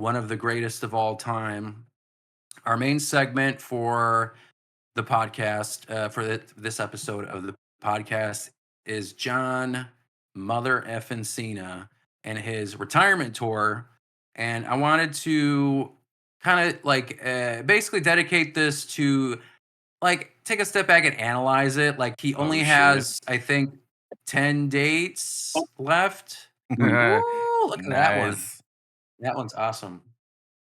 one of the greatest of all time. Our main segment for the podcast, this episode of the podcast, is John Mother effin' Cena and his retirement tour. And I wanted to kind of basically dedicate this to take a step back and analyze it. Like he only Oh, shit. has, I think, 10 dates left. Nice. Woo, look at that one. That one's awesome.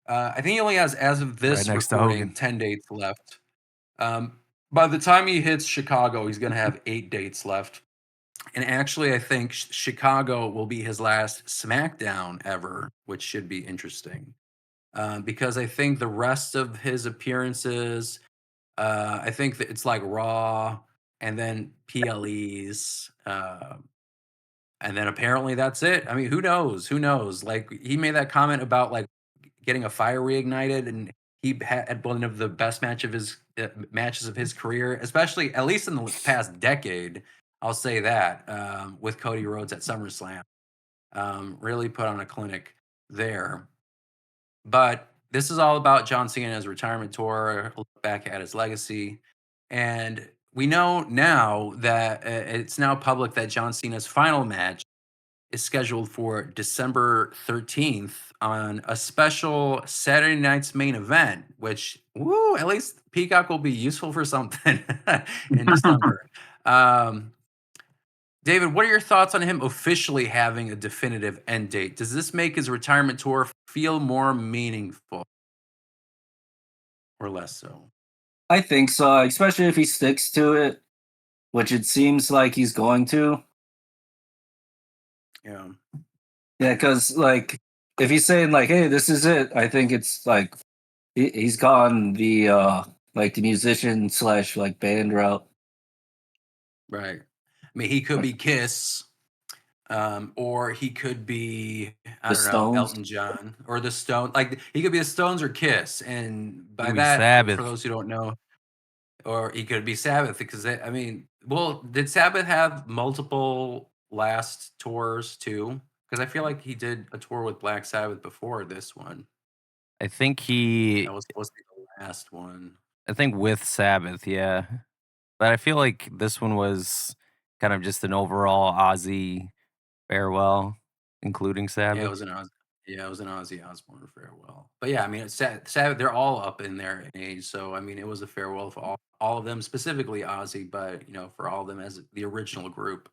I think he only has, as of Right this next to recording, Hogan. 10 dates left. By the time he hits Chicago, he's going to have 8 dates left. And actually, I think Chicago will be his last SmackDown ever, which should be interesting. Because I think the rest of his appearances, I think that it's like Raw and then PLEs. And then apparently that's it. I mean, who knows? Who knows? Like he made that comment about like getting a fire reignited, and he had one of the best matches of his career, especially at least in the past decade. I'll say that with Cody Rhodes at SummerSlam, really put on a clinic there. But this is all about John Cena's retirement tour, look back at his legacy, and we know now that it's now public that John Cena's final match is scheduled for December 13th on a special Saturday night's main event, which, woo, at least Peacock will be useful for something in December. David, what are your thoughts on him officially having a definitive end date? Does this make his retirement tour feel more meaningful or less so? I think so, especially if he sticks to it, which it seems like he's going to. Yeah. Yeah, because like if he's saying like, "Hey, this is it," I think it's like he's gone the like the musician slash like band route. Right. I mean, he could be Kiss, or he could be, I The don't know, Stones. Elton John or the Stone. Like he could be the Stones or Kiss, and by Could be that, Sabbath. for those who don't know, or he could be Sabbath because I mean, well, did Sabbath have multiple last tours too? Because I feel like he did a tour with Black Sabbath before this one. I think he. That was supposed to be the last one. I think with Sabbath, yeah. But I feel like this one was kind of just an overall Ozzy farewell, including Yeah, Sabbath. it was an Ozzy Osbourne farewell. But yeah, I mean, it's sad. They're all up in their age, so I mean, it was a farewell for all of them, specifically Ozzy, but for all of them as the original group.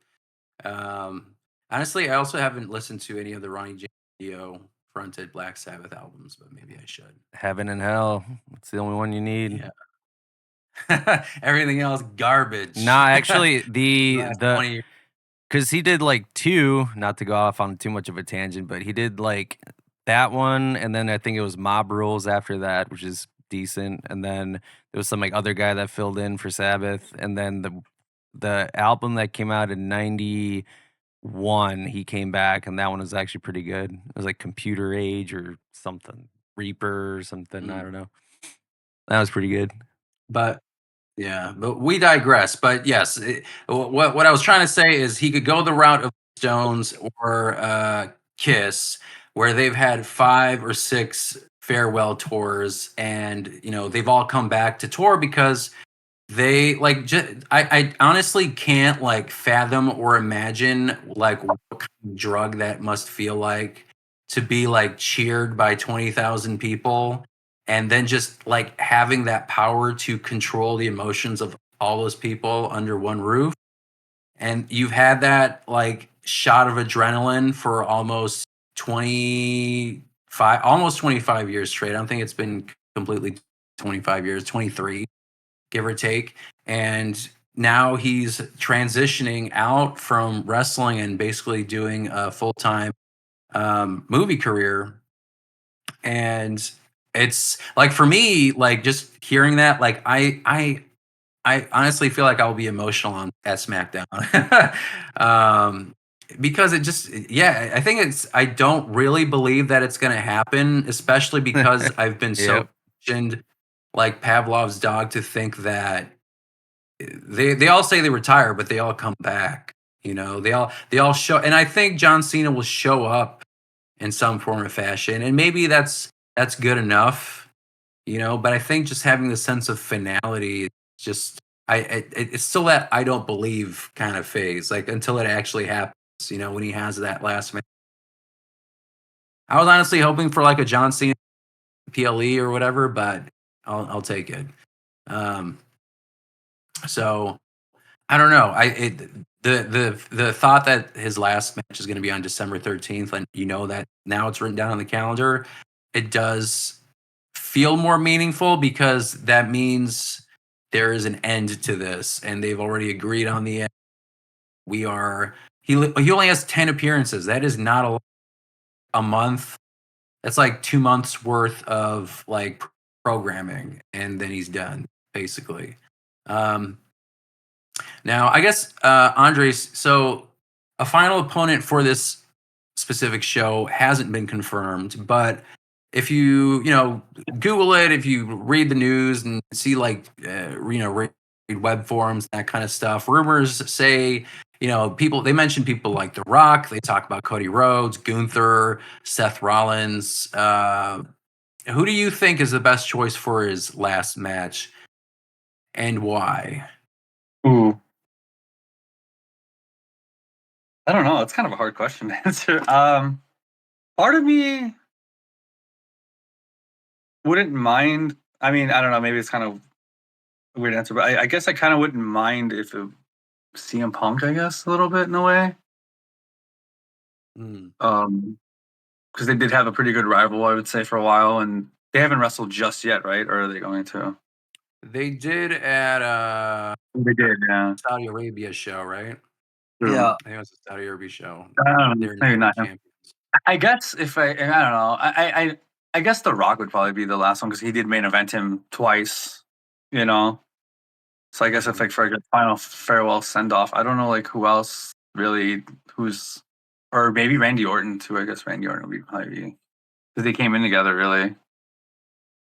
Um, Honestly, I also haven't listened to any of the Ronnie James Dio fronted Black Sabbath albums, but maybe I should. Heaven and Hell. It's the only one you need. Yeah. Everything else garbage. Nah, actually, Last 20 years. because he did like 2, not to go off on too much of a tangent, but he did like that one, and then I think it was Mob Rules after that, which is decent, and then there was some like other guy that filled in for Sabbath, and then the album that came out in 91, he came back, and that one was actually pretty good. It was like Computer Age or something, Reaper or something, I don't know. That was pretty good. But yeah, but we digress. But yes, what I was trying to say is he could go the route of Stones or Kiss, where they've had 5 or 6 farewell tours, and they've all come back to tour because they I honestly can't like fathom or imagine like what kind of drug that must feel like to be like cheered by 20,000 people and then just like having that power to control the emotions of all those people under one roof. And you've had that like shot of adrenaline for almost 25 years straight. I don't think it's been completely 25 years, 23, give or take. And now he's transitioning out from wrestling and basically doing a full-time movie career. And it's like, for me, like just hearing that, like I honestly feel like I'll be emotional at SmackDown. Because it just, yeah, I think I don't really believe that it's going to happen, especially because I've been so conditioned, like Pavlov's dog, to think that they all say they retire, but they all come back. They all show, and I think John Cena will show up in some form or fashion, and maybe that's good enough, But I think just having the sense of finality, just it's still that I don't believe kind of phase, like until it actually happens. When he has that last match. I was honestly hoping for like a John Cena PLE or whatever, but I'll take it. Um, so I don't know. The thought that his last match is going to be on December 13th, and that now it's written down on the calendar, it does feel more meaningful because that means there is an end to this, and they've already agreed on the end. We are he only has 10 appearances. That is not a month. That's like 2 months worth of like programming, and then he's done basically. Um, Now, I guess, Andres, so a final opponent for this specific show hasn't been confirmed, but if Google it, if you read the news and see like, read web forums, that kind of stuff, rumors say, they mention people like The Rock, they talk about Cody Rhodes, Gunther, Seth Rollins. Who do you think is the best choice for his last match and why? Ooh, I don't know. It's kind of a hard question to answer. Part of me wouldn't mind. I mean, I don't know. Maybe it's kind of a weird answer, but I guess I kind of wouldn't mind if it CM Punk. I guess a little bit in a way. Hmm. Because they did have a pretty good rival, I would say, for a while, and they haven't wrestled just yet, right? Or are they going to? They did at They did, yeah. Saudi Arabia show, right? Yeah. I think it was a Saudi Arabia show. Maybe They're not him. champions. I guess if I don't know. I guess The Rock would probably be the last one because he did main event him twice. You know. So I guess if like for a final farewell send off, I don't know like who else really or maybe Randy Orton too. I guess Randy Orton would be probably because they came in together really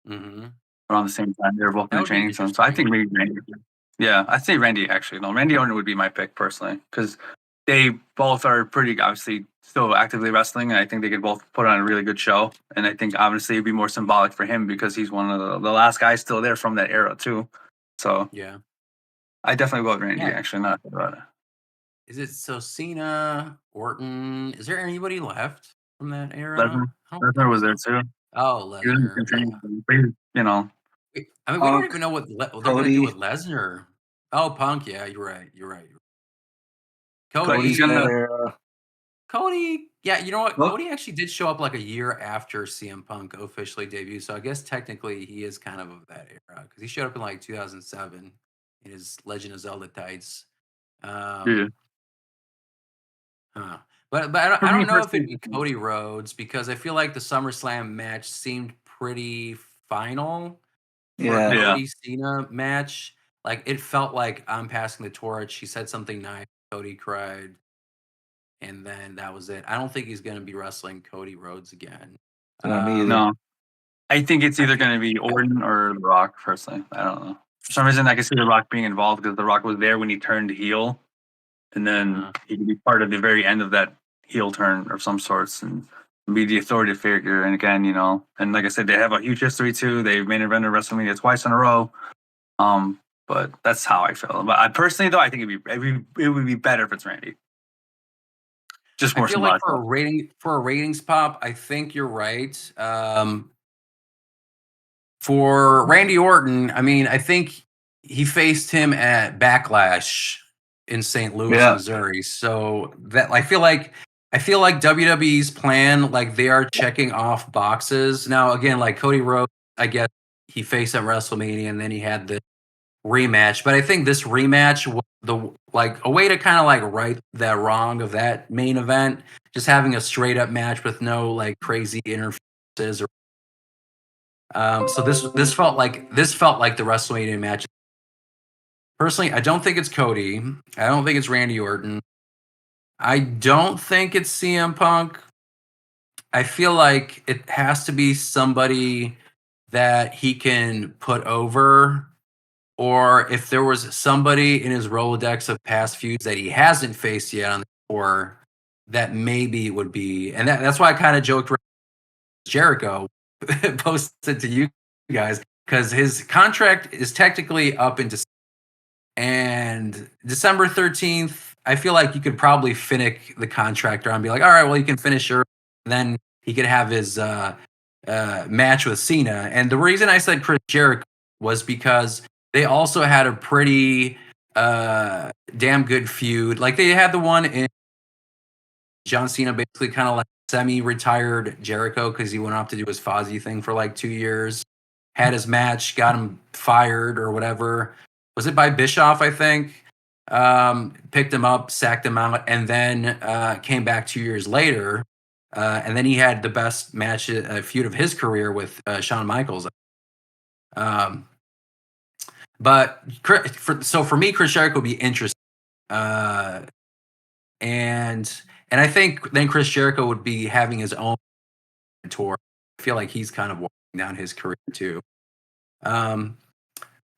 Mm-hmm. around the same time. They were both That in the would be training zone. So I think maybe Randy. Yeah, I'd say Randy actually. No, Randy Orton would be my pick personally because they both are pretty obviously still actively wrestling, and I think they could both put on a really good show. And I think obviously it'd be more symbolic for him because he's one of the last guys still there from that era too. So Yeah. I definitely vote Randy. Yeah. Actually, not about it. Is it so Cena, Orton? Is there anybody left from that era? Lesnar. I don't Lesnar think was there so. too. Oh, He was in Lesnar. the training Yeah. zone. But you know, I mean, we don't Punk, even know what they're going to do Cody, with Lesnar. Oh, Punk. Yeah, you're right. but Cody. he's Cody's that gonna. era. Cody. Yeah, you know what? Look, Cody actually did show up like a year after CM Punk officially debuted. So I guess technically he is kind of that era because he showed up in like 2007 in his Legend of Zelda tights. Yeah. Huh. But I For me don't know if it'd personally, be Cody Rhodes because I feel like the SummerSlam match seemed pretty final for a yeah. yeah. Cody Cena match. Like it felt like I'm passing the torch. He said something nice. Cody cried, and then that was it. I don't think he's going to be wrestling Cody Rhodes again. Yeah, me either. No, I think it's I either feel, going to be Orton or The Rock. Personally, I don't know. For some reason, I can see The Rock being involved because The Rock was there when he turned heel, and then he could be part of the very end of that heel turn of some sorts and be the authoritative figure. And again, and like I said, they have a huge history too. They've main evented WrestleMania twice in a row. But that's how I feel. But I personally, though, I think it would be better if it's Randy. Just I more feel like symbolic. for a ratings pop, I think you're right. For Randy Orton, I mean, I think he faced him at Backlash in St. Louis, Yeah. Missouri. So that I feel like WWE's plan, like they are checking off boxes. Now, again, like Cody Rhodes, I guess he faced at WrestleMania and then he had the rematch. But I think this rematch was a way to kind of like right that wrong of that main event, just having a straight up match with no like crazy interferences or so this felt like the WrestleMania match. Personally, I don't think it's Cody. I don't think it's Randy Orton. I don't think it's CM Punk. I feel like it has to be somebody that he can put over, or if there was somebody in his Rolodex of past feuds that he hasn't faced yet on the tour, that maybe it would be, and that's why I kind of joked around Jericho posted to you guys because his contract is technically up in December. And December 13th, I feel like you could probably finish the contract around and be like, all right, well, you can finish your, then he could have his match with Cena. And the reason I said Chris Jericho was because they also had a pretty damn good feud. Like they had the one in John Cena basically kind of like semi-retired Jericho because he went off to do his Fozzy thing for like 2 years. Had his match, got him fired or whatever. Was it by Bischoff? I think. Picked him up, sacked him out, and then came back 2 years later. And then he had the best match feud of his career with Shawn Michaels. But for me, Chris Jericho would be interesting. And I think then Chris Jericho would be having his own tour. I feel like he's kind of walking down his career too.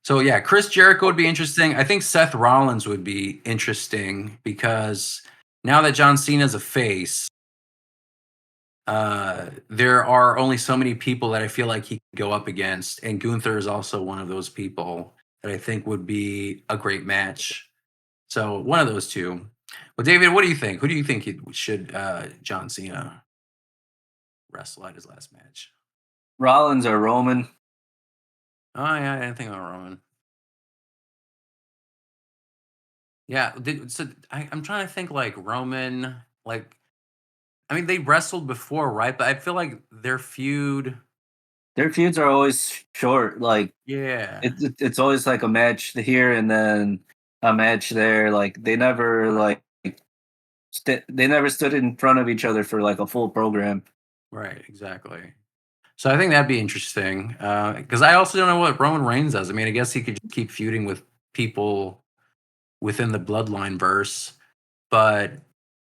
So yeah, Chris Jericho would be interesting. I think Seth Rollins would be interesting because now that John Cena's a face, there are only so many people that I feel like he can go up against, and Gunther is also one of those people that I think would be a great match. So one of those two. Well, David, what do you think? Who do you think should John Cena wrestle at his last match? Rollins or Roman? Oh yeah, I didn't think about Roman. Yeah, I'm trying to think like Roman, like I mean they wrestled before, right? But I feel like their feuds are always short. Like yeah, it's always like a match here and then a match there. Like they never they never stood in front of each other for like a full program. right, exactly. So I think that'd be interesting because I also don't know what Roman Reigns does. I mean, I guess he could just keep feuding with people within the bloodline verse, but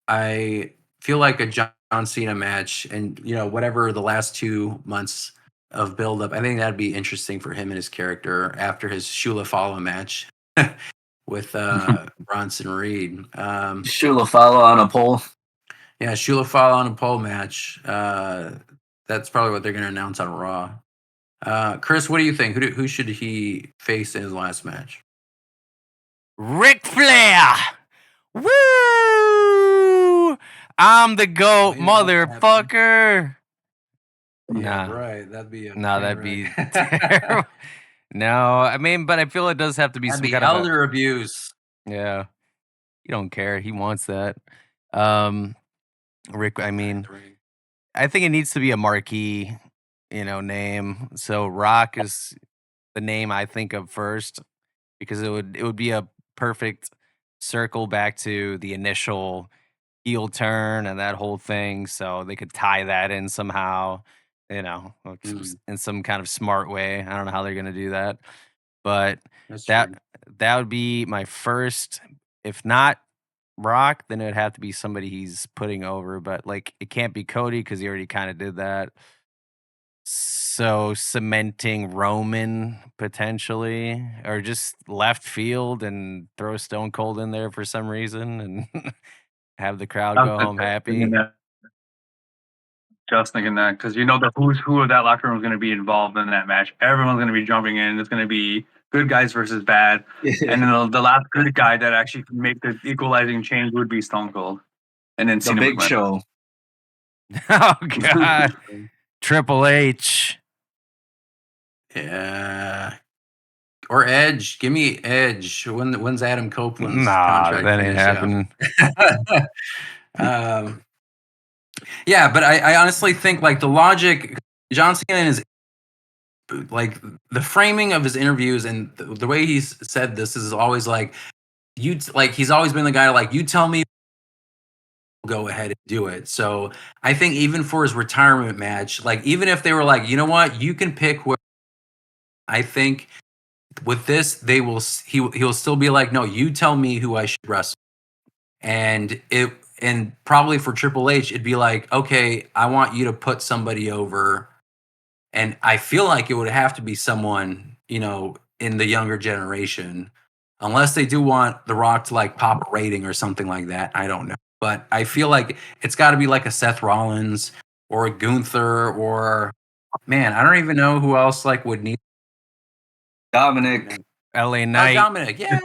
I feel like a John Cena match and whatever the last 2 months of build up, I think that'd be interesting for him and his character after his Shula Fala match with Bronson Reed. Shula Fala on a pole. Yeah, Shula Fala on a pole match. That's probably what they're going to announce on Raw. Chris, what do you think? Who should he face in his last match? Ric Flair. Woo! I'm the GOAT, motherfucker. Yeah, Nah. right. That'd be that'd be terrible. No, I mean, but I feel it does have to be That'd some be kind of elder abuse. yeah. You don't care. He wants that. Rick, I mean, I think it needs to be a marquee, name. So Rock is the name I think of first because it would be a perfect circle back to the initial heel turn and that whole thing. So they could tie that in somehow, like in some kind of smart way. I don't know how they're gonna do that, but That's that true. that would be my first. If not Rock, then it would have to be somebody he's putting over. But like, it can't be Cody because he already kind of did that. So cementing Roman potentially, or just left field and throw Stone Cold in there for some reason and have the crowd go home happy. Just thinking that because the who's who of that locker room is going to be involved in that match. Everyone's going to be jumping in. It's going to be good guys versus bad, and then the last good guy that actually can make the equalizing change would be Stone Cold, and then The Cena Big McMahon. Show. Oh God, Triple H. Yeah. Or Edge. Give me Edge. When's Adam Copeland's Nah, contract that ain't finish? happening. Yeah, but I honestly think like the logic, John Cena is like the framing of his interviews and the way he's said this is always like he's always been the guy like you tell me, go ahead and do it. So I think even for his retirement match, like even if they were like, you know what, you can pick where I think with this he'll still be like, no, you tell me who I should wrestle. And probably for Triple H, it'd be like, okay, I want you to put somebody over. And I feel like it would have to be someone, in the younger generation, unless they do want The Rock to like pop a rating or something like that. I don't know. but I feel like it's got to be like a Seth Rollins or a Gunther or man, I don't even know who else like would need Dominic. LA Knight. Dominic. Yeah,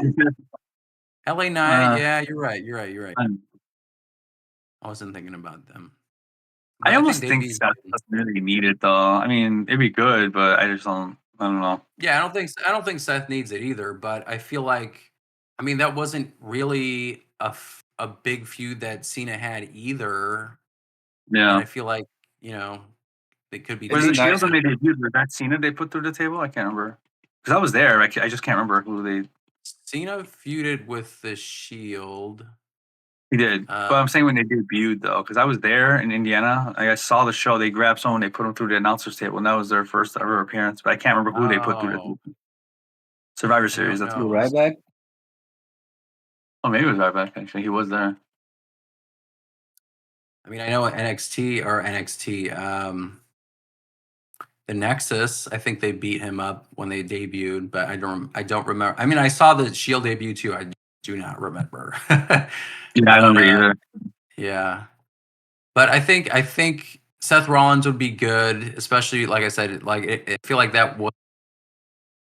LA Knight. Uh, Yeah, you're right. You're right. You're right. I'm- I wasn't thinking about them. I But I think almost they'd think be. Seth doesn't really need it though. I mean, it'd be good, but I just don't. I don't know. Yeah, I don't think Seth needs it either, but I feel like I mean that wasn't really a big feud that Cena had either, and Yeah. I feel like, you know, they could be It'd Was be it taking Shields nice. when they debuted? Was that Cena they put through the table? I can't remember. Because I was there. I just can't remember who they. Cena feuded with the Shield. He did. But I'm saying when they debuted though, because I was there in Indiana. I saw the show. They grabbed someone, they put them through the announcers table, and that was their first ever appearance. But I can't remember who they put through the Oh, Survivor I Series. don't That's You know. right back? oh, maybe it was right back. Actually, he was there. I mean, I know NXT, the Nexus. I think they beat him up when they debuted, but I don't remember. I mean, I saw the Shield debut too. I do not remember. Yeah, I don't But remember either. yeah. But I think Seth Rollins would be good, especially like I said, like I feel like that would,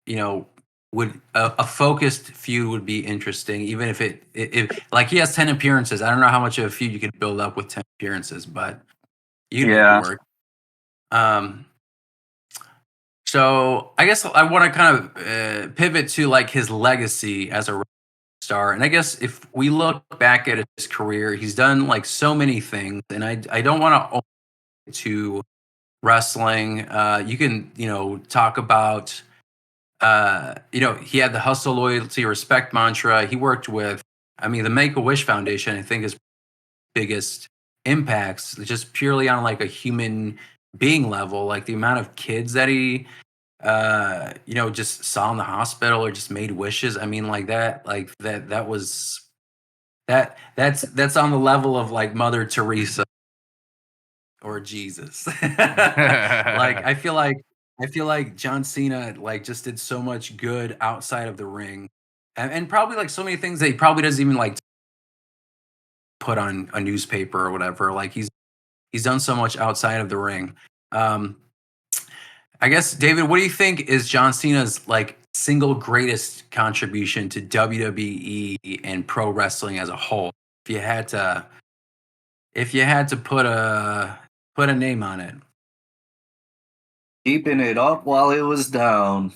you know, would a focused feud would be interesting, even if if like he has 10 appearances. I don't know how much of a feud you could build up with 10 appearances, but you'd make it Yeah. work. Um, so I guess I want to kind of pivot to like his legacy as a star, and I guess if we look back at his career, he's done like so many things, and I don't want to wrestling. You can, talk about, he had the hustle, loyalty, respect mantra. He worked with, I mean, the Make a Wish Foundation, I think his biggest impacts, just purely on like a human being level, like the amount of kids that he, just saw in the hospital or just made wishes. I mean, that was, that's on the level of like Mother Teresa or Jesus. Like I feel like John Cena like just did so much good outside of the ring. And probably like so many things that he probably doesn't even like put on a newspaper or whatever. Like he's done so much outside of the ring. Um I guess David, what do you think is John Cena's like single greatest contribution to WWE and pro wrestling as a whole? If you had to put a name on it. Keeping it up while it was down.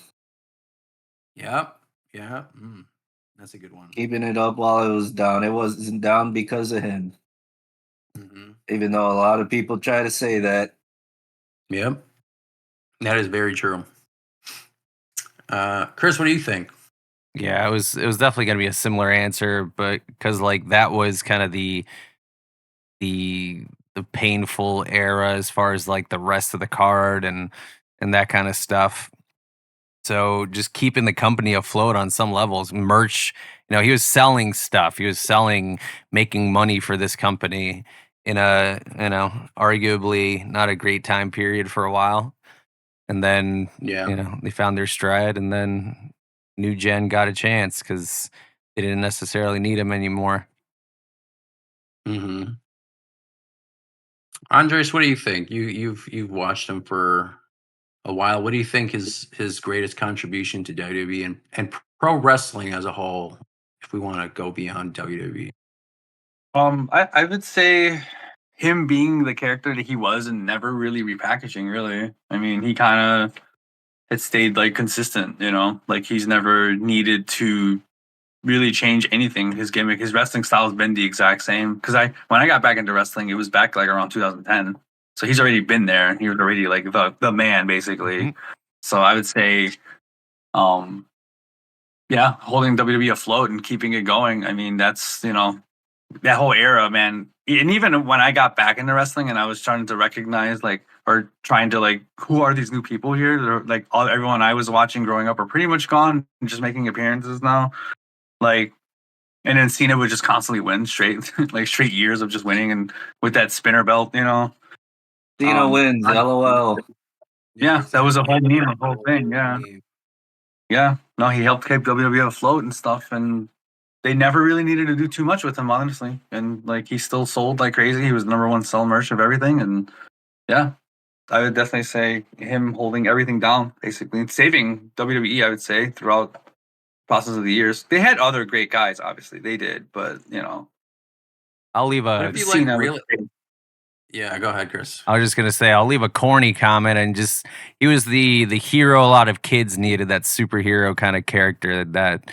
Yep. Yeah. That's a good one. Keeping it up while it was down. It wasn't down because of him. Hmm. Even though a lot of people try to say that. Yep. That is very true. Chris, what do you think? Yeah, it was definitely gonna be a similar answer, but because like that was kind of the the painful era as far as like the rest of the card and that kind of stuff. So just keeping the company afloat on some levels, merch, he was selling stuff. He was selling, making money for this company in a, arguably not a great time period for a while. And then, Yeah. they found their stride and then new gen got a chance because they didn't necessarily need him anymore. Hmm. Andres, what do you think? You've watched him for a while. What do you think is his greatest contribution to WWE and pro wrestling as a whole? If we want to go beyond WWE. I would say him being the character that he was and never really repackaging. Really, I mean, he kind of had stayed like consistent. Like he's never needed to really change anything. His gimmick, his wrestling style has been the exact same. Because when I got back into wrestling, it was back like around 2010. So he's already been there. He was already like the man basically. Mhm. So I would say, um, yeah, holding WWE afloat and keeping it going. I mean, that's that whole era, man. And even when I got back into wrestling and I was trying to recognize like or trying to like who are these new people here? They're, like everyone I was watching growing up are pretty much gone and just making appearances now. Like and then Cena would just constantly win straight like straight years of just winning and with that spinner belt. Cena wins, LOL. Yeah, that was a whole meme, the whole thing. Yeah. Meme. Yeah. No, he helped keep WWE afloat and stuff and they never really needed to do too much with him, honestly. And like he still sold like crazy. He was the number one sell merch of everything, and yeah, I would definitely say him holding everything down, basically, and saving WWE. I would say throughout the process of the years, they had other great guys, obviously they did, but you know, I'll leave But a if you like Cena was really, yeah, go ahead, Chris. I was just gonna say I'll leave a corny comment and just he was the hero a lot of kids needed, that superhero kind of character that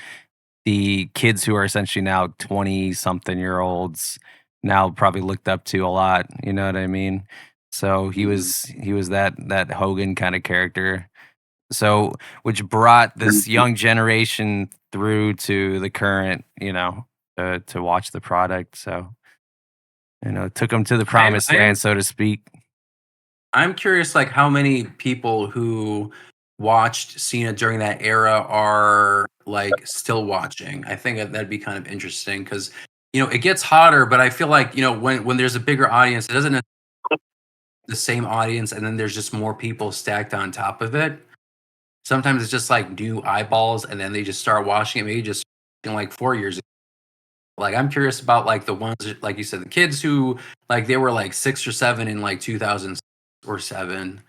the kids who are essentially now 20 something year olds now probably looked up to a lot. You know what I mean? So he was that Hogan kind of character. So which brought this young generation through to the current, to watch the product. So took them to the I'm promised I'm land, so to speak. I'm curious, like how many people who watched Cena during that era are like still watching. I think that'd be kind of interesting because it gets hotter, but I feel like when there's a bigger audience, it doesn't the same audience, and then there's just more people stacked on top of it. Sometimes it's just like new eyeballs, and then they just start watching it. Maybe just in like 4 years. Like I'm curious about like the ones like you said, the kids who like they were like 6 or 7 in like 2007,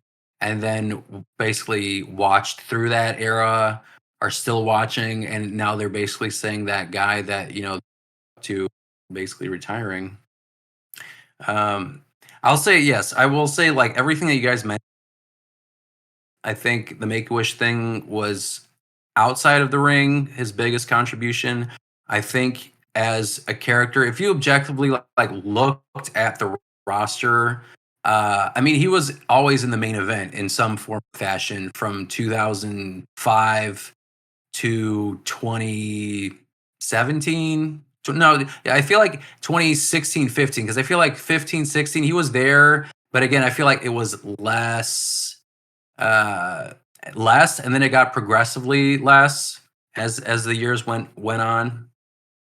and then basically watched through that era, are still watching, and now they're basically saying that guy that to basically retiring. Um, I'll say yes. I will say like everything that you guys mentioned. I think the Make a Wish thing was outside of the ring his biggest contribution. I think as a character, if you objectively like looked at the roster, I mean, he was always in the main event in some form or fashion from 2005 to 2017. No, yeah, I feel like 2016, 15, because I feel like 15, 16, he was there. But again, I feel like it was uh, less, and then it got progressively less as the years went on.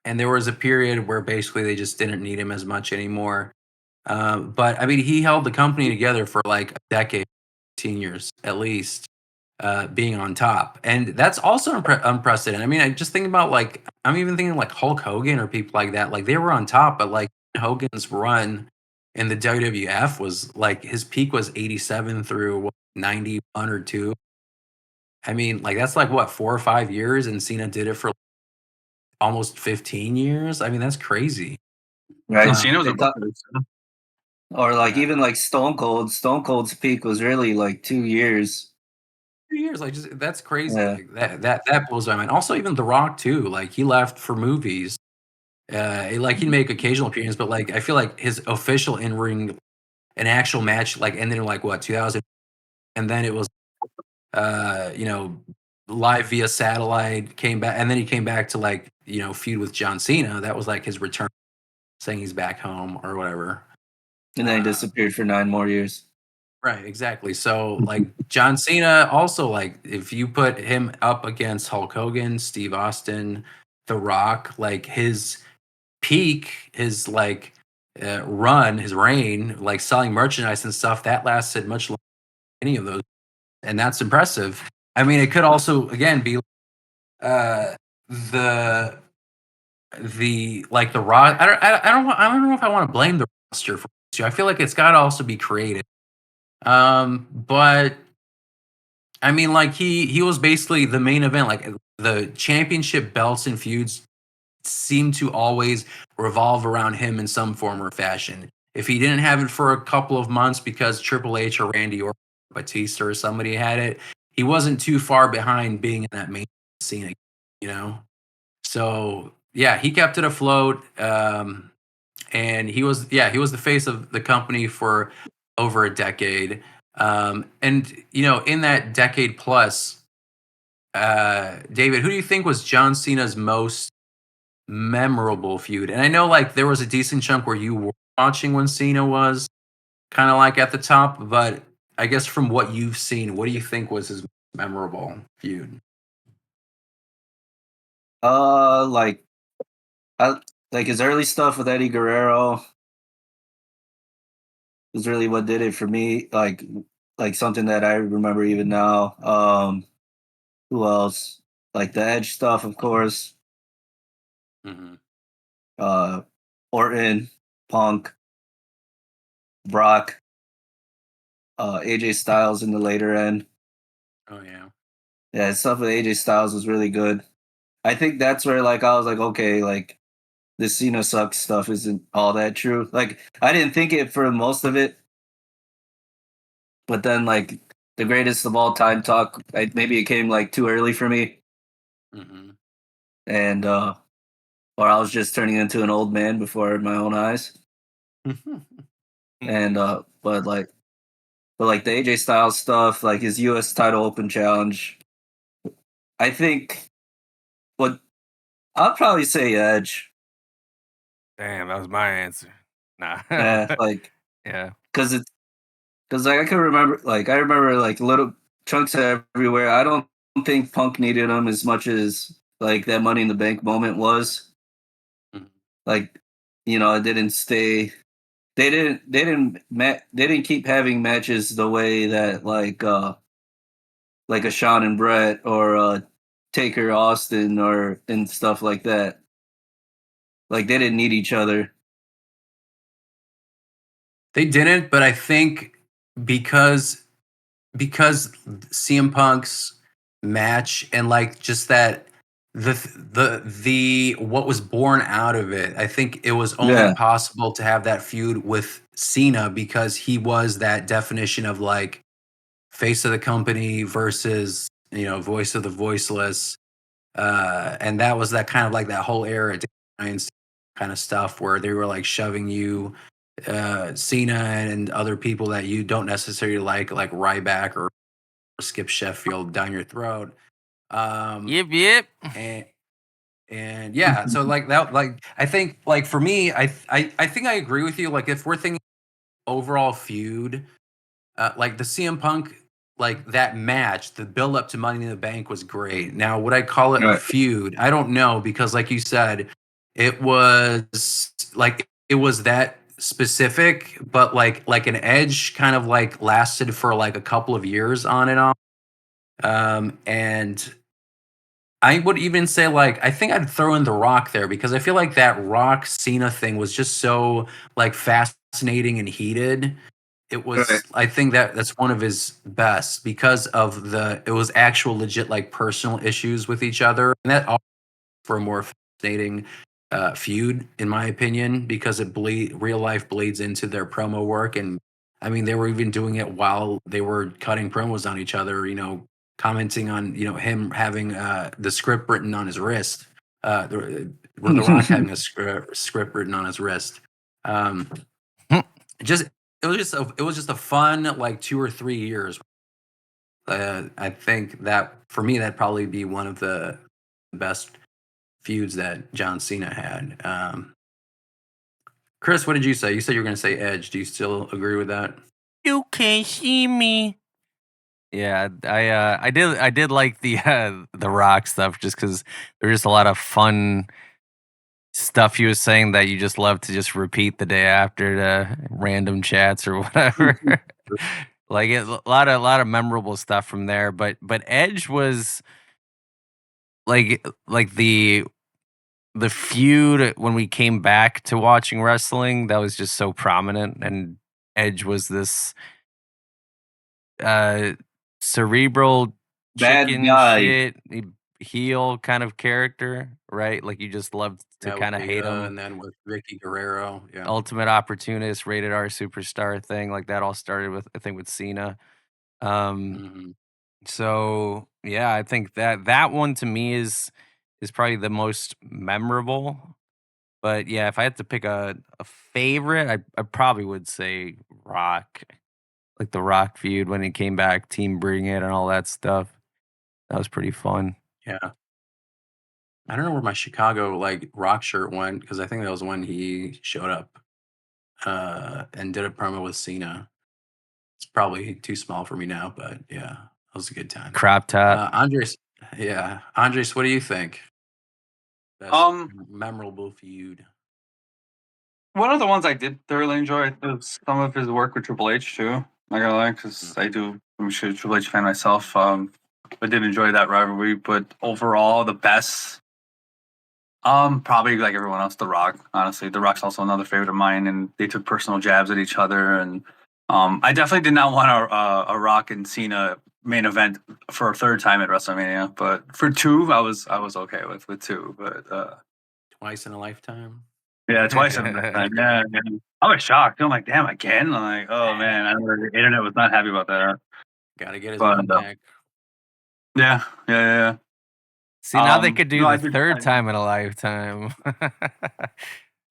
And there was a period where basically they just didn't need him as much anymore. But I mean, he held the company together for like a decade, 15 years at least, being on top, and that's also unprecedented. I mean, I just think about like I'm even thinking like Hulk Hogan or people like that. Like they were on top, but like Hogan's run in the WWF was like his peak was 87 through 91 or two. I mean, like that's like what 4 or 5 years, and Cena did it for almost 15 years. I mean, that's crazy. right? and Uh, Cena was a They thought, booker. So. or like yeah, even like Stone Cold. Stone Cold's peak was really like 2 years. 2 years, like just that's crazy. Yeah, Like that blows my mind. Also, even The Rock too. Like he left for movies. Like he'd make occasional appearances, but like I feel like his official in ring, an actual match, like ended in like what 2000, and then it was uh, you know, live via satellite, came back, and then he came back to like, feud with John Cena. That was like his return, saying he's back home or whatever. and then he Uh, disappeared for 9 more years. right, exactly. So like John Cena also like if you put him up against Hulk Hogan, Steve Austin, The Rock, like his peak, his like run, his reign, like selling merchandise and stuff, that lasted much longer than any of those, and that's impressive. I mean, it could also again be uh the like the rock. I don't know if I want to blame the roster for this year. I feel like it's got to also be created. But I mean, like he was basically the main event. Like the championship belts and feuds seem to always revolve around him in some form or fashion. If he didn't have it for a couple of months because Triple H or Randy or Batista or somebody had it, he wasn't too far behind being in that main scene, you know? So yeah, he kept it afloat. And he was the face of the company for over a decade. And in that decade plus, David, who do you think was John Cena's most memorable feud? And I know like there was a decent chunk where you were watching when Cena was kind of like at the top, but I guess from what you've seen, what do you think was his memorable feud? Like I like his early stuff with Eddie Guerrero was really what did it for me. Like something that I remember even now. Who else? Like the Edge stuff, of course. Mhm. Orton, Punk, Brock, AJ Styles in the later end. Oh, yeah. Yeah, stuff with AJ Styles was really good. I think that's where like I was like, okay, like the Cena sucks stuff isn't all that true. Like I didn't think it for most of it, but then like the greatest of all time talk, maybe it came like too early for me, Mhm. and or I was just turning into an old man before my own eyes. And but like the AJ Styles stuff, like his US title open challenge, I think what I'll probably say Edge. Damn, that was my answer. Nah. Like Yeah. because it's because like I remember like little chunks everywhere. I don't think Punk needed him as much as like that Money in the Bank moment was. Mhm. Like, it didn't stay. They didn't keep having matches the way that like a Shawn and Brett or Taker Austin or and stuff like that. Like they didn't need each other. They didn't, but I think because CM Punk's match and like just that the what was born out of it, I think it was only Yeah, possible to have that feud with Cena because he was that definition of like face of the company versus voice of the voiceless, and that was that kind of like that whole era kind of stuff where they were like shoving you Cena and other people that you don't necessarily like Ryback or Skip Sheffield down your throat. Yep, yep. And yeah, so like that, like I think, like for me, I think I agree with you. Like if we're thinking overall feud, like the CM Punk, like that match, the build up to Money in the Bank was great. Now, would I call it a right. feud? I don't know because, like you said, it was like it was that specific, but like an Edge kind of like lasted for like a couple of years on and off. And I would even say like I think I'd throw in The Rock there because I feel like that Rock Cena thing was just so like fascinating and heated. It Right. was I think that's one of his best because of it was actual legit like personal issues with each other, and that all for a more fascinating feud in my opinion because real life bleeds into their promo work. And I mean they were even doing it while they were cutting promos on each other, commenting on him having the script written on his wrist, where The Rock having a script written on his wrist. um just it was just a fun like 2 or 3 years. I think that for me that'd probably be one of the best feuds that John Cena had. Chris, what did you say? You said you were going to say Edge. Do you still agree with that? You can see me. Yeah, I did like the Rock stuff just because there's just a lot of fun stuff he was saying that you just love to just repeat the day after the random chats or whatever. Like a lot of memorable stuff from there. But Edge was like the feud when we came back to watching wrestling that was just so prominent, and Edge was this uh cerebral Bad chicken guy. shit heel kind of character, right? Like you just loved to Yeah, with kind of hate Lita him. and then with Vicky Guerrero. Yeah. Ultimate opportunist, rated R superstar thing, like that all started with I think with Cena. Um Hmm. so yeah, I think that one to me is probably the most memorable. But yeah, if I had to pick a favorite, I probably would say Rock. Like the Rock feud when he came back, Team Bring It and all that stuff. That was pretty fun. Yeah. I don't know where my Chicago like rock shirt went because I think that was when he showed up and did a promo with Cena. It's probably too small for me now, but yeah, it was a good time. Crop top. Andres, yeah, Andres, what do you think? Best Um, memorable feud. one of the ones I did thoroughly enjoy was some of his work with Triple H too. Not gonna lie, because Mm. I'm sure Triple H fan myself. I did enjoy that rivalry, but overall, the best Probably like everyone else, The Rock. Honestly, The Rock's also another favorite of mine, and they took personal jabs at each other. And I definitely did not want a Rock and Cena main event for a third time at WrestleMania, but for two, I was okay with two. But Twice in a lifetime. yeah, twice in that time. Yeah, yeah. I was shocked. I'm like, damn, again. I'm like, oh man, I know the internet was not happy about that. Got to get his But run back. yeah, yeah. See, now they could do No, I the did. third time in a lifetime.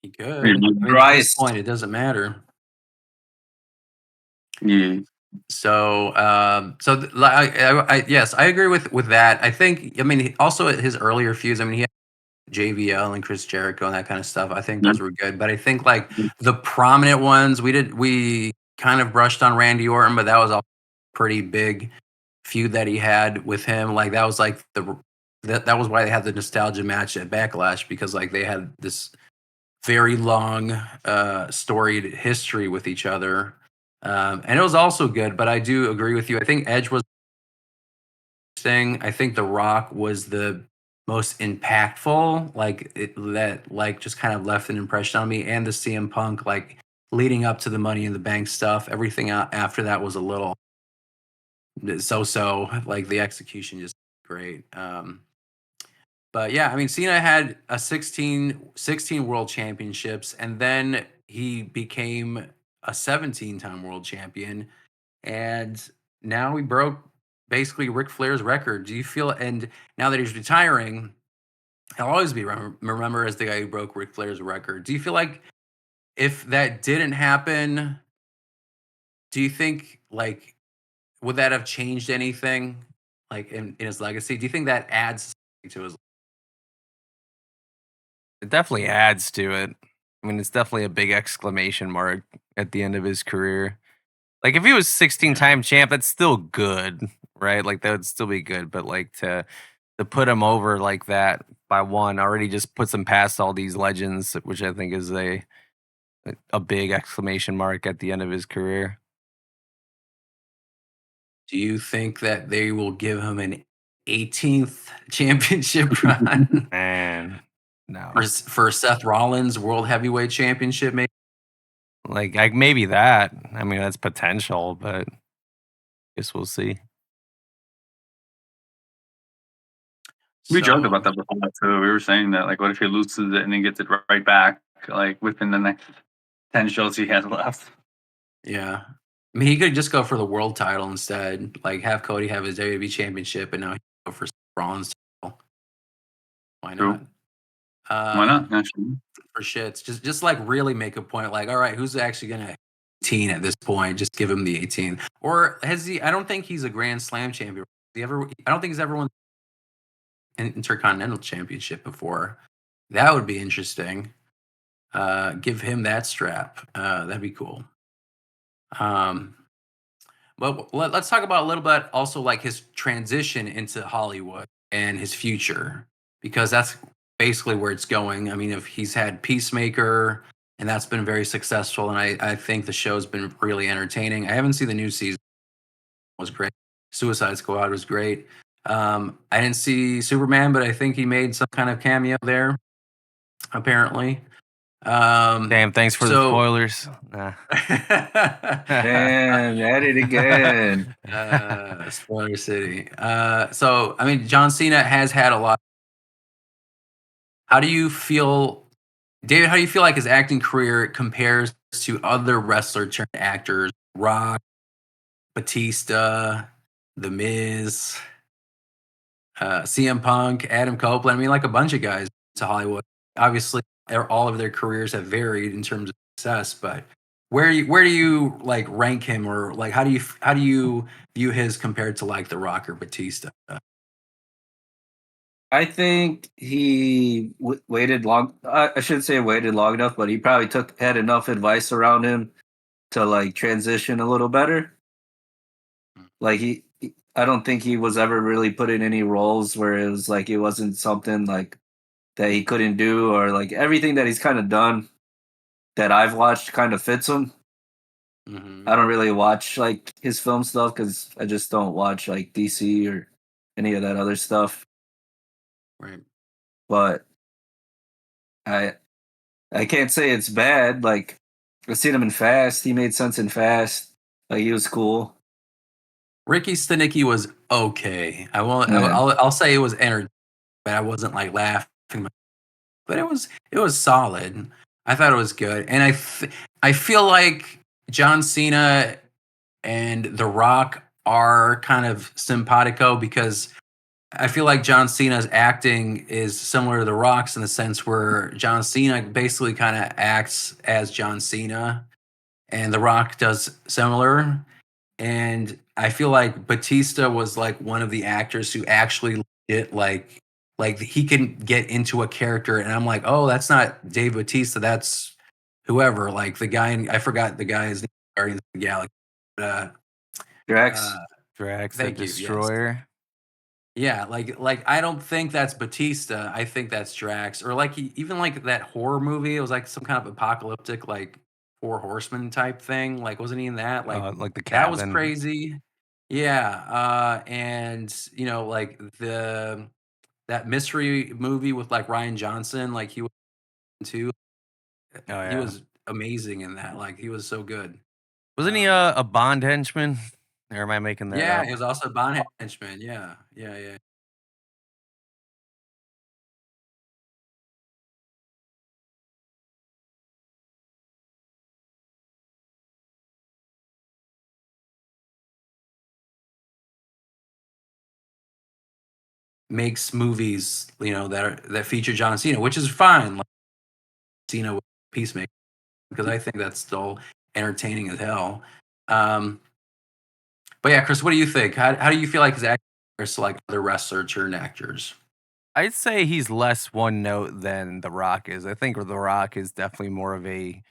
He could. I mean, at this Christ. point, it doesn't matter. Yeah. So, yes, I agree with that. I think, I mean, also his earlier feuds. I mean, he had JVL and Chris Jericho and that kind of stuff. I think those were good, but I think like the prominent ones, we kind of brushed on Randy Orton, but that was a pretty big feud that he had with him. Like that was like that was why they had the nostalgia match at Backlash, because like they had this very long storied history with each other. And it was also good, but I do agree with you. I think Edge was interesting. I think The Rock was the most impactful, like that like just kind of left an impression on me. And the CM Punk, like leading up to the Money in the Bank stuff, everything after that was a little so, like the execution just great. But yeah, I mean, Cena had a 16 world championships, and then he became a 17-time world champion. And now he broke basically Ric Flair's record. Do you feel, and now that he's retiring, he'll always be remembered as the guy who broke Ric Flair's record. Do you feel like if that didn't happen, do you think like would that have changed anything like in his legacy? Do you think that adds something to his? It definitely adds to it. I mean, it's definitely a big exclamation mark at the end of his career. Like if he was 16-time champ, that's still good, right? Like that would still be good, but like to put him over like that by one already just puts him past all these legends, which I think is a big exclamation mark at the end of his career. Do you think that they will give him an 18th championship run Man, no. for Seth Rollins World Heavyweight Championship? Maybe. Like maybe that. I mean, that's potential, but guess we'll see. We joked So, about that before too. We were saying that, like, what if he loses it and then gets it right back, like within the next 10 shows he has left? yeah. I mean, he could just go for the world title instead. Like, have Cody have his WWE Championship, and now he go for Braun's title. Why True. not? Why not? Actually, For shits, just like really make a point. Like, all right, who's actually gonna 18 at this point? Just give him the 18. Or has he? I don't think he's a Grand Slam champion. Has he ever? I don't think he's ever won an Intercontinental Championship before. That would be interesting. Give him that strap. That'd be cool. Um, but let's talk about a little bit also like his transition into Hollywood and his future, because that's basically where it's going. I mean, if he's had Peacemaker and that's been very successful, and I think the show's been really entertaining. I haven't seen the new season. It was great. Suicide Squad was great. I didn't see Superman, but I think he made some kind of cameo there, apparently. Damn, thanks for the So spoilers. Nah. Man, at it again. Spoiler City. So I mean, John Cena has had a lot. How do you feel, David? How do you feel like his acting career compares to other wrestler turned actors? Rock, Batista, The Miz, CM Punk, Adam Copeland. I mean, like a bunch of guys to Hollywood. Obviously, all of their careers have varied in terms of success, but where do you like rank him, or like how do you view his compared to like The Rock or Batista? I think he waited long. I shouldn't say waited long enough, but he probably had enough advice around him to like transition a little better. Like I don't think he was ever really put in any roles where it was like it wasn't something like that he couldn't do, or like everything that he's kind of done that I've watched kind of fits him. Hmm. I don't really watch like his film stuff because I just don't watch like DC or any of that other stuff. Right. But I I can't say it's bad. Like I've seen him in Fast. He made sense in Fast. Like he was cool. Ricky Stenicki was okay. I won't. Yeah. I'll say it was entertaining, but I wasn't like laughing. But it was solid. I thought it was good, and I feel like John Cena and The Rock are kind of simpatico because I feel like John Cena's acting is similar to The Rock's in the sense where John Cena basically kind of acts as John Cena, and The Rock does similar. And I feel like Batista was like one of the actors who actually it like he can get into a character, and I'm like, oh, that's not Dave Batista, that's whoever, like the guy I forgot the guy's name, Guardians of the Galaxy. Uh, Drax. uh, Drax the thank you. Yes. Destroyer. Yeah, like I don't think that's Batista. I think that's Drax, or like even like that horror movie. It was like some kind of apocalyptic, like Four Horsemen type thing. Like, wasn't he in that? Like, Like the that was cabin. crazy. Yeah, and like that mystery movie with like Ryan Johnson. Like he was too. Oh He yeah. was amazing in that. Like he was so good. Wasn't he Um, a Bond henchman? Or am I making that yeah, up? he was also Bond henchman. Yeah, yeah, yeah. Makes movies, that feature John Cena, which is fine. Like Cena with Peacemaker, because I think that's still entertaining as hell. Um, but yeah, Chris, what do you think? How do you feel like his acting compares to like other wrestlers or actors? I'd say he's less one note than The Rock is. I think The Rock is definitely more of a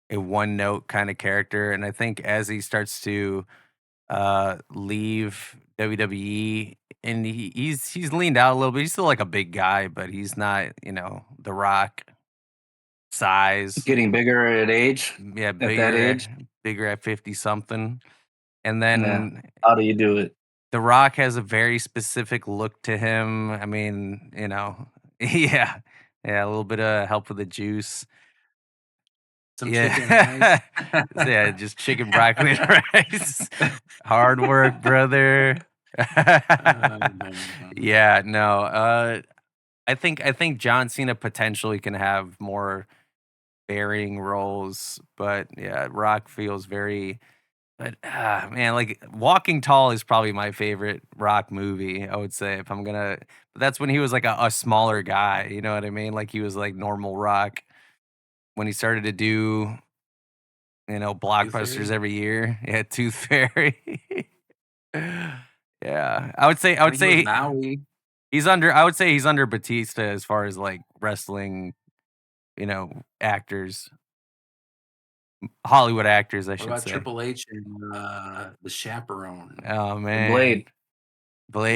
one note kind of character, and I think as he starts to leave WWE, and he's leaned out a little bit. He's still like a big guy, but he's not The Rock size. Getting bigger at age. Yeah, At that age. bigger at 50 something. And Yeah. then How do you do it? The Rock has a very specific look to him. I mean, yeah, yeah, a little bit of help with the juice. Some chicken and rice. Yeah, yeah, just chicken, broccoli, and rice. Hard work, brother. Um, Yeah, no. I think John Cena potentially can have more varying roles, but yeah, Rock feels very. But man, like Walking Tall is probably my favorite Rock movie. I would say if I'm gonna, but that's when he was like a smaller guy. You know what I mean? Like he was like normal Rock when he started to do Tooth blockbusters Fairy? every year. Yeah, Tooth Fairy. Yeah, I I would mean, he was say Maui. he's under. I would say he's under Batista as far as like wrestling, actors, Hollywood actors, I What should about say. Triple H and the Chaperone? Oh The Blade. man,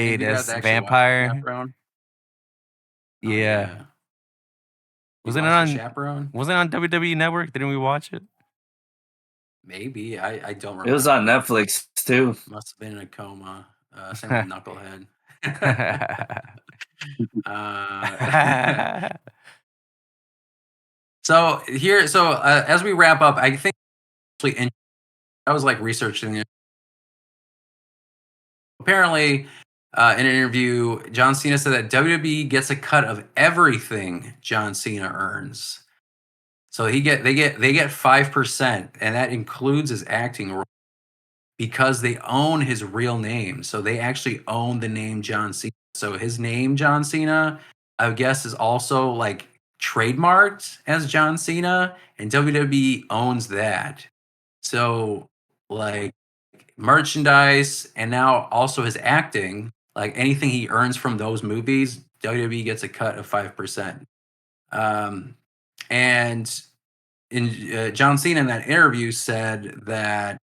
Any of Blade you guys as actually watch the vampire. Chaperone? Oh Yeah, yeah, you wasn't it watched the on? Chaperone? Wasn't it on WWE Network? Didn't we watch it? Maybe I don't It was remember. on Netflix too. Must have been in a coma. Same with Knucklehead. uh, so as we wrap up, I think actually, I was like researching it. Apparently, in an interview, John Cena said that WWE gets a cut of everything John Cena earns. So they get 5%, and that includes his acting role because they own his real name. So they actually own the name John Cena. So his name John Cena, I guess, is also like trademarked as John Cena, and WWE owns that. So like merchandise and now also his acting, like anything he earns from those movies, WWE gets a cut of 5%. And John Cena in that interview said that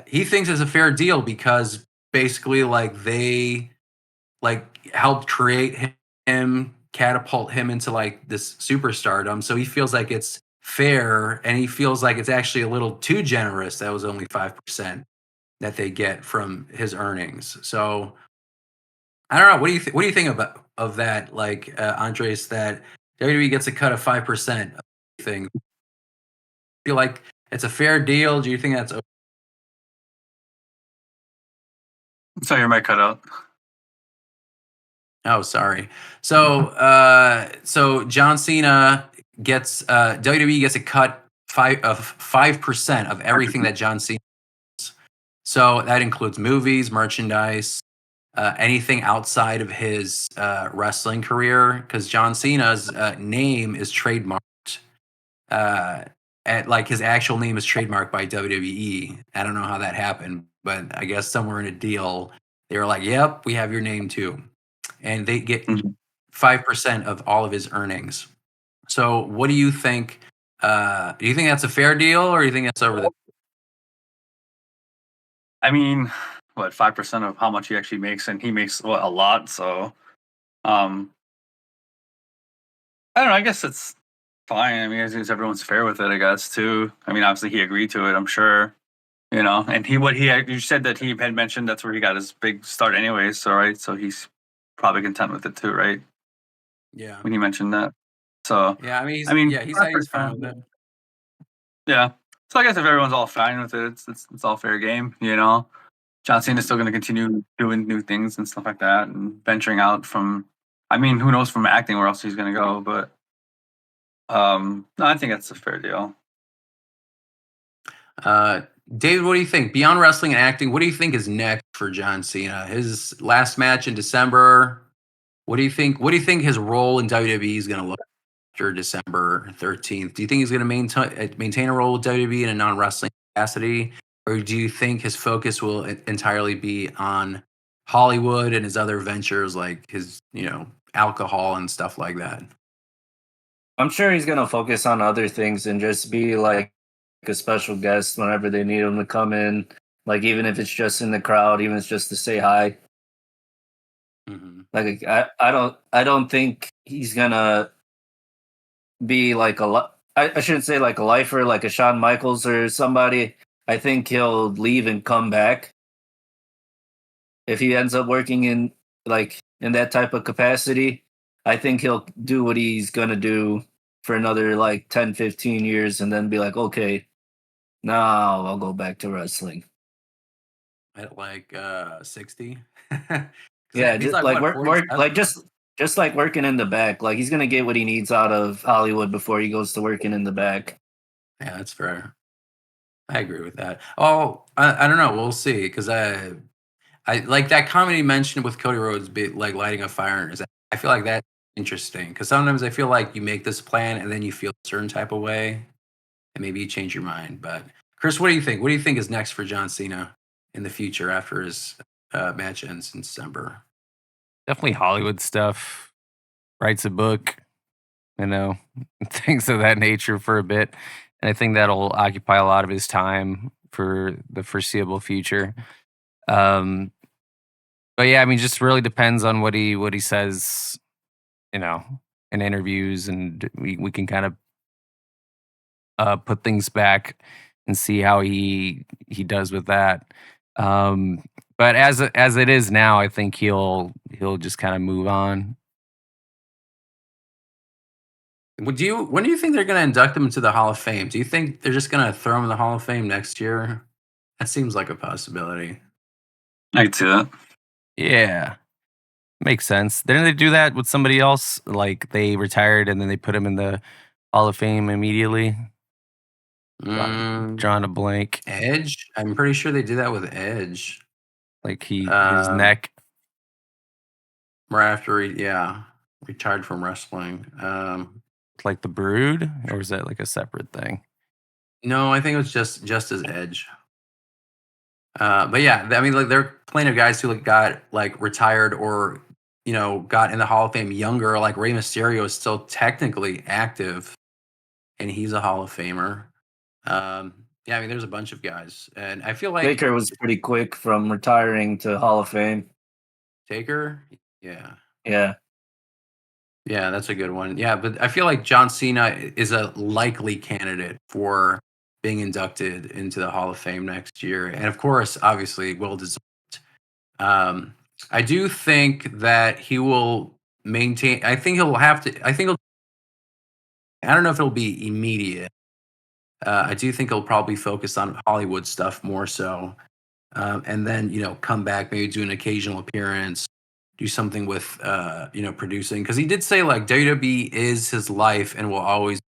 he thinks it's a fair deal because basically like they like helped create him, catapult him into like this superstardom. So he feels like it's fair, and he feels like it's actually a little too generous. That was only 5% that they get from his earnings. So I don't know. What do you think about of that? Like Andres, that WWE gets a cut of 5% of everything. Feel like it's a fair deal? Do you think that's So your mic cut out. Oh, sorry. So, so John Cena gets WWE gets a cut 5% of everything that John Cena. So that includes movies, merchandise, anything outside of his wrestling career, because John Cena's name is trademarked. Uh, like his actual name is trademarked by WWE. I don't know how that happened, but I guess somewhere in a deal, they were like, "Yep, we have your name too," and they get Mhm. 5% of all of his earnings. So, what do you think? Do you think that's a fair deal, or do you think that's over the? I mean, what 5% of how much he actually makes, and he makes a lot. So, um, I don't know. I guess it's fine. I mean, as long as everyone's fair with it, I guess too. I mean, obviously he agreed to it. I'm sure. And you said that he had mentioned that's where he got his big start, anyways. So right, so he's probably content with it too, right? Yeah, When you mentioned that. So, yeah. I mean, I mean, he's fine with it. yeah. So I guess if everyone's all fine with it, it's all fair game. John Cena's still going to continue doing new things and stuff like that, and venturing out from. I mean, who knows from acting where else he's going to go? But no, I think that's a fair deal. Uh, David, what do you think? Beyond wrestling and acting, what do you think is next for John Cena? His last match in December. What do you think? What do you think his role in WWE is going to look after December 13th? Do you think he's going to maintain a role with WWE in a non-wrestling capacity, or do you think his focus will entirely be on Hollywood and his other ventures, like his, alcohol and stuff like that? I'm sure he's gonna focus on other things and just be like a special guest whenever they need him to come in. Like even if it's just in the crowd, even if it's just to say hi. Hmm. Like I don't think he's gonna be like I shouldn't say like a lifer, like a Shawn Michaels or somebody. I think he'll leave and come back if he ends up working in that type of capacity. I think he'll do what he's gonna do for another like 10, 15 years and then be like, okay, now I'll go back to wrestling. At like 60. Yeah, He's just like like what, work 47? like just like working in the back. Like he's gonna get what he needs out of Hollywood before he goes to working in the back. Yeah, that's fair. I agree with that. Oh, I don't know. We'll see. Because I like that comment you mentioned with Cody Rhodes, like lighting a fire. I feel like that's interesting because sometimes I feel like you make this plan and then you feel a certain type of way, and maybe you change your mind. But Chris, what do you think? What do you think is next for John Cena in the future after his match ends in December? Definitely Hollywood stuff. Writes a book, you know, things of that nature for a bit. And I think that'll occupy a lot of his time for the foreseeable future. Um, but yeah, I mean, just really depends on what he says, you know, in interviews, and we can kind of put things back and see how he does with that. Um, but as it is now, I think he'll just kind of move on. When do you think they're going to induct him into the Hall of Fame? Do you think they're just going to throw him in the Hall of Fame next year? That seems like a possibility. I can see that. Yeah, makes sense. Didn't they do that with somebody else? Like they retired and then they put him in the Hall of Fame immediately. Mm, Drawing a blank. Edge? I'm pretty sure they did that with Edge. Like his Um, neck. right after retired from wrestling. Like the Brood, or was that like a separate thing? No, I think it was just as Edge. But yeah, I mean, like there are plenty of guys who got like retired or got in the Hall of Fame younger. Like Rey Mysterio is still technically active, and he's a Hall of Famer. Yeah, I mean, there's a bunch of guys, and I feel like Baker was pretty quick from retiring to Hall of Fame. Taker. Yeah, Yeah. yeah, that's a good one. Yeah, but I feel like John Cena is a likely candidate for being inducted into the Hall of Fame next year, and of course, obviously, well deserved. Um, I do think that he will maintain. I think he'll have to. I think he'll I don't know if it'll be immediate. I do think he'll probably focus on Hollywood stuff more so, and then come back, maybe do an occasional appearance, do something with producing, because he did say like WWE is his life and will always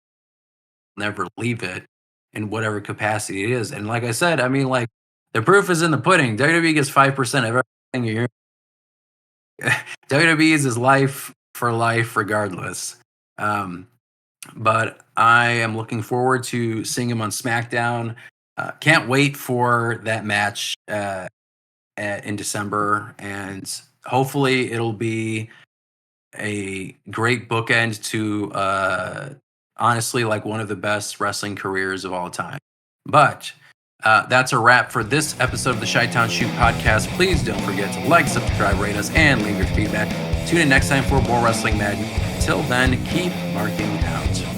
never leave it in whatever capacity it is. And like I said, I mean, like the proof is in the pudding. WWE gets 5% of everything you hear. WWE is his life for life, regardless. Um, but I am looking forward to seeing him on SmackDown. Can't wait for that match in December, and hopefully it'll be a great bookend to honestly like one of the best wrestling careers of all time. But that's a wrap for this episode of the Chi-Town Shoot podcast. Please don't forget to like, subscribe, rate us, and leave your feedback. Tune in next time for more Wrestling Madden. Until then, keep marking out.